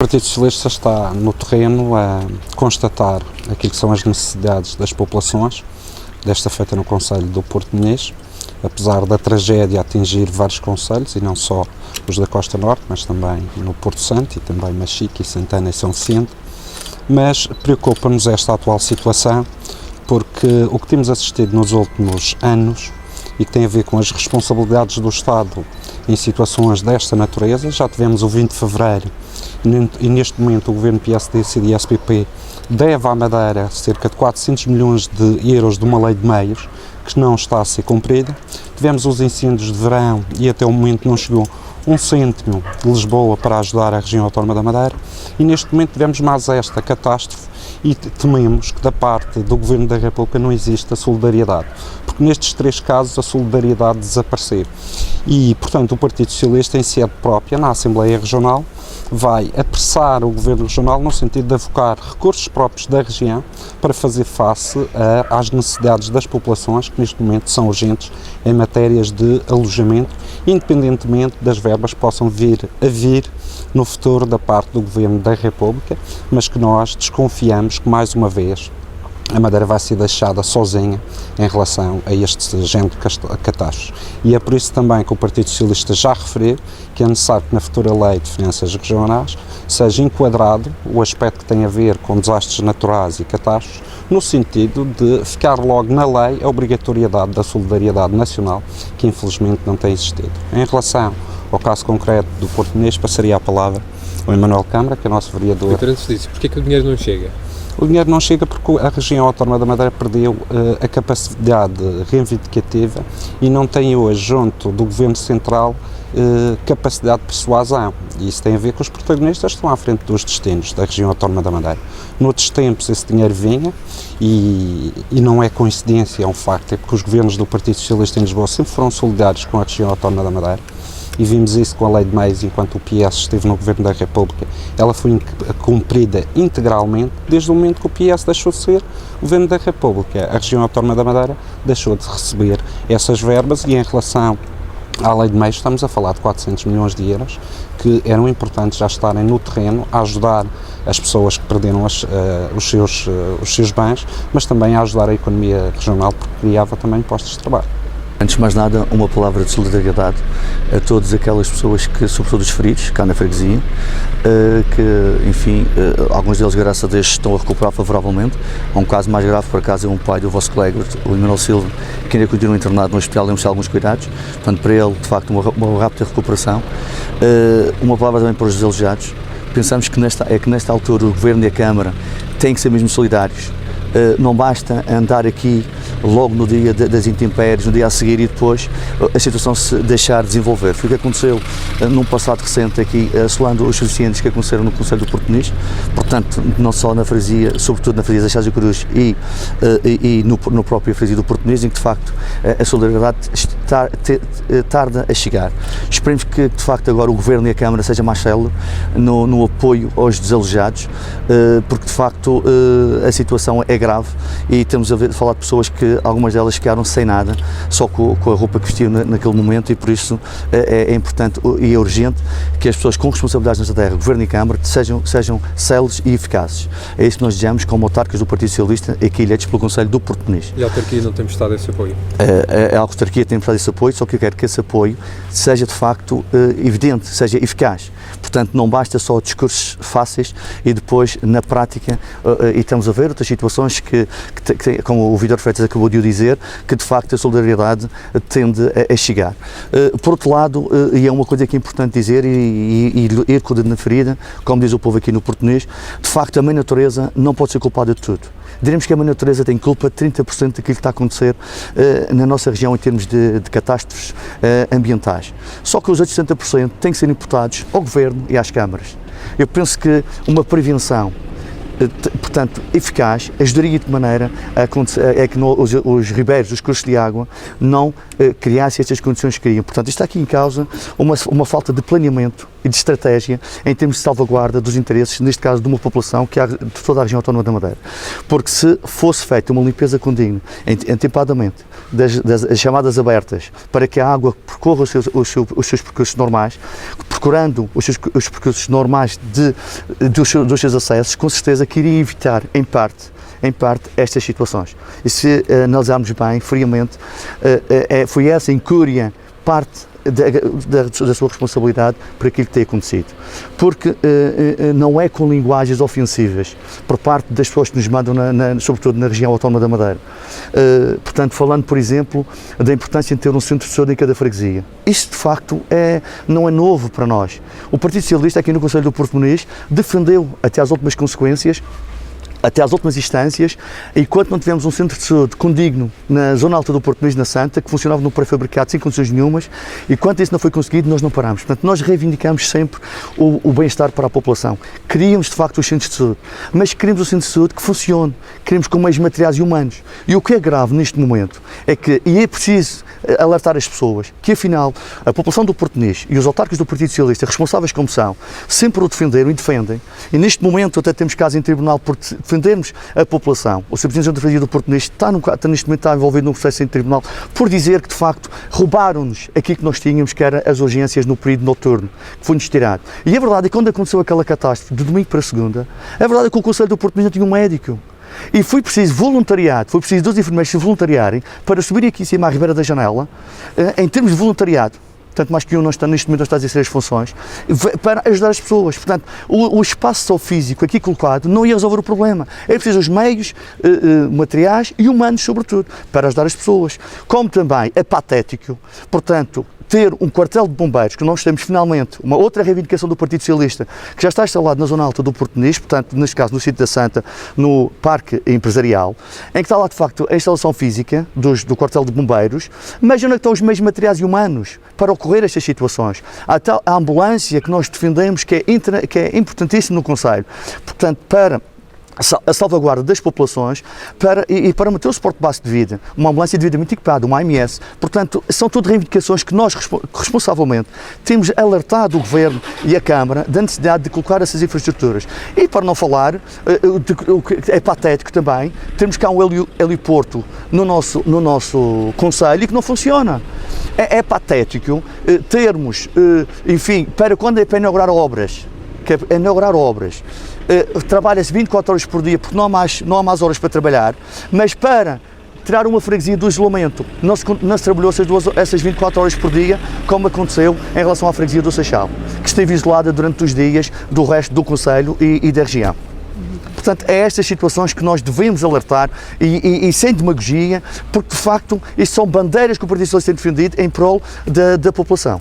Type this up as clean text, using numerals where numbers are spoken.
O Partido Socialista está no terreno a constatar aquilo que são as necessidades das populações, desta feita no Concelho do Portinhês, apesar da tragédia atingir vários concelhos, e não só os da Costa Norte, mas também no Porto Santo, e também Machique, Santana e São Vicente. Mas preocupa-nos esta atual situação, porque o que temos assistido nos últimos anos, e que tem a ver com as responsabilidades do Estado em situações desta natureza, já tivemos o 20 de fevereiro, e neste momento o Governo PSD, CDS-PP deve à Madeira cerca de 400 milhões de euros de uma lei de meios, que não está a ser cumprida. Tivemos os incêndios de verão e até o momento não chegou um cêntimo de Lisboa para ajudar a região autónoma da Madeira, e neste momento tivemos mais esta catástrofe e tememos que da parte do Governo da República não exista solidariedade, porque nestes três casos a solidariedade desapareceu. E, portanto, o Partido Socialista, em sede própria, na Assembleia Regional, vai apressar o Governo Regional no sentido de avocar recursos próprios da região para fazer face às necessidades das populações, que neste momento são urgentes em matérias de alojamento, independentemente das verbas que possam vir no futuro da parte do Governo da República, mas que nós desconfiamos que, mais uma vez, a Madeira vai ser deixada sozinha em relação a este género de catástrofes. E é por isso também que o Partido Socialista já referiu que é necessário que na futura Lei de Finanças Regionais seja enquadrado o aspecto que tem a ver com desastres naturais e catástrofes, no sentido de ficar logo na lei a obrigatoriedade da solidariedade nacional, que infelizmente não tem existido. Em relação ao caso concreto do Portinês, passaria a palavra ao Emanuel Câmara, que é o nosso vereador. Doutor, antes disso, porquê que o dinheiro não chega? O dinheiro não chega porque a região autónoma da Madeira perdeu a capacidade reivindicativa e não tem hoje, junto do Governo Central, capacidade de persuasão. E isso tem a ver com os protagonistas que estão à frente dos destinos da região autónoma da Madeira. Noutros tempos esse dinheiro vinha e não é coincidência, é um facto, é porque os governos do Partido Socialista em Lisboa sempre foram solidários com a região autónoma da Madeira. E vimos isso com a Lei de Meios, enquanto o PS esteve no Governo da República. Ela foi cumprida integralmente desde o momento que o PS deixou de ser Governo da República. A região autónoma da Madeira deixou de receber essas verbas e, em relação à Lei de Meios, estamos a falar de 400 milhões de euros que eram importantes já estarem no terreno a ajudar as pessoas que perderam os seus bens, mas também a ajudar a economia regional, porque criava também postos de trabalho. Antes de mais nada, uma palavra de solidariedade a todas aquelas pessoas que, sobretudo os feridos, cá na freguesia, que, enfim, alguns deles, graças a Deus, estão a recuperar favoravelmente. Há um caso mais grave, por acaso, é um pai do vosso colega, o Emanuel Silva, que ainda continua internado no hospital, temos alguns cuidados. Portanto, para ele, de facto, uma rápida recuperação. Uma palavra também para os desalojados. Pensamos que nesta altura o Governo e a Câmara têm que ser mesmo solidários. Não basta andar aqui logo no dia das intempéries, no dia a seguir, e depois a situação se deixar desenvolver. Foi o que aconteceu num passado recente aqui, assolando os suficientes que aconteceram no Concelho do Portinês, portanto, não só na freguesia, sobretudo na freguesia das Chaves e Cruz e no próprio freguesia do Portinês, em que de facto a solidariedade tarda a chegar. Esperemos que de facto agora o Governo e a Câmara seja mais célere no apoio aos desalojados, porque de facto a situação é grave e temos a falar de pessoas que algumas delas ficaram sem nada, só com a roupa que vestiam naquele momento, e por isso é importante e é urgente que as pessoas com responsabilidades nesta terra, Governo e Câmara, sejam céleres e eficazes. É isso que nós desejamos como autarcas do Partido Socialista, aqui eleitos pelo Concelho do Portinês. E a autarquia não tem prestado esse apoio? A autarquia tem prestado esse apoio, só que eu quero que esse apoio seja de facto evidente, seja eficaz. Portanto, não basta só discursos fáceis e depois, na prática, e estamos a ver outras situações que como o Vítor Freitas acabou de o dizer, que de facto a solidariedade tende a chegar. Por outro lado, e é uma coisa que é importante dizer e ir com o dedo na ferida, como diz o povo aqui no Portinês, de facto a mãe natureza não pode ser culpada de tudo. Diremos que a mãe natureza tem culpa de 30% daquilo que está a acontecer na nossa região em termos de catástrofes ambientais. Só que os outros 60% têm que ser imputados ao Governo e às câmaras. Eu penso que uma prevenção, portanto, eficaz, ajudaria de maneira a que os ribeiros, os cursos de água, não criassem estas condições que criam. Portanto, está aqui em causa uma falta de planeamento e de estratégia em termos de salvaguarda dos interesses, neste caso de uma população que há de toda a região autónoma da Madeira. Porque se fosse feita uma limpeza contínua, atempadamente, das chamadas abertas, para que a água percorra os seus percursos normais, procurando os percursos normais dos seus acessos, com certeza que iria evitar, em parte, estas situações. E se analisarmos bem, friamente, foi essa incúria parte da sua responsabilidade por aquilo que tem acontecido. Porque não é com linguagens ofensivas por parte das pessoas que nos mandam, sobretudo na região autónoma da Madeira. Portanto, falando, por exemplo, da importância de ter um centro de saúde em cada freguesia. Isto, de facto, não é novo para nós. O Partido Socialista, aqui no Conselho do Porto Muniz, defendeu até às últimas consequências, até às últimas instâncias, enquanto não tivemos um centro de saúde condigno na zona alta do Porto Muniz, na Santa, que funcionava no pré-fabricado sem condições nenhumas, e quando isso não foi conseguido, nós não paramos. Portanto, nós reivindicamos sempre o bem-estar para a população. Queríamos, de facto, os centros de saúde, mas queremos um centro de saúde que funcione, queremos com meios materiais e humanos. E o que é grave neste momento é que, e é preciso alertar as pessoas, que afinal, a população do Porto Muniz e os autarcas do Partido Socialista, responsáveis como são, sempre o defenderam e defendem, e neste momento até temos caso em tribunal por defendermos a população. O Sr. Presidente da Freguesia do Porto Muniz neste momento está envolvido num processo em tribunal por dizer que, de facto, roubaram-nos aquilo que nós tínhamos, que era as urgências no período noturno, que foi-nos tirado. E a verdade é que quando aconteceu aquela catástrofe, de domingo para segunda, a verdade é que o Conselho do Porto Muniz não tinha um médico. E foi preciso voluntariado, foi preciso dos enfermeiros se voluntariarem para subir aqui em cima à Ribeira da Janela, em termos de voluntariado. Tanto mais que um não está, neste momento, não está a exercer as funções, para ajudar as pessoas. Portanto, o espaço só físico aqui colocado não ia resolver o problema. É preciso os meios, materiais e humanos, sobretudo, para ajudar as pessoas. Como também é patético, portanto, ter um quartel de bombeiros, que nós temos finalmente uma outra reivindicação do Partido Socialista, que já está instalado na zona alta do Porto Muniz, portanto, neste caso no sítio da Santa, no Parque Empresarial, em que está lá de facto a instalação física do quartel de bombeiros, mas onde estão os meios materiais e humanos para ocorrer estas situações. Há a ambulância que nós defendemos, que é importantíssimo no Conselho, portanto, para a salvaguarda das populações e para manter o suporte básico de vida, uma ambulância devidamente equipada, uma AMS. Portanto, são tudo reivindicações que nós, responsavelmente, temos alertado o Governo e a Câmara da necessidade de colocar essas infraestruturas. E para não falar, é patético também, temos cá um heliporto no nosso Conselho que não funciona. É patético termos, enfim, para quando é para inaugurar obras, trabalha-se 24 horas por dia porque não há mais horas para trabalhar, mas para tirar uma freguesia do isolamento não se trabalhou essas 24 horas por dia, como aconteceu em relação à freguesia do Seixal, que esteve isolada durante os dias do resto do Conselho e da região. Portanto, é estas situações que nós devemos alertar e sem demagogia, porque de facto isto são bandeiras que o Partido Socialista tem defendido em prol da população.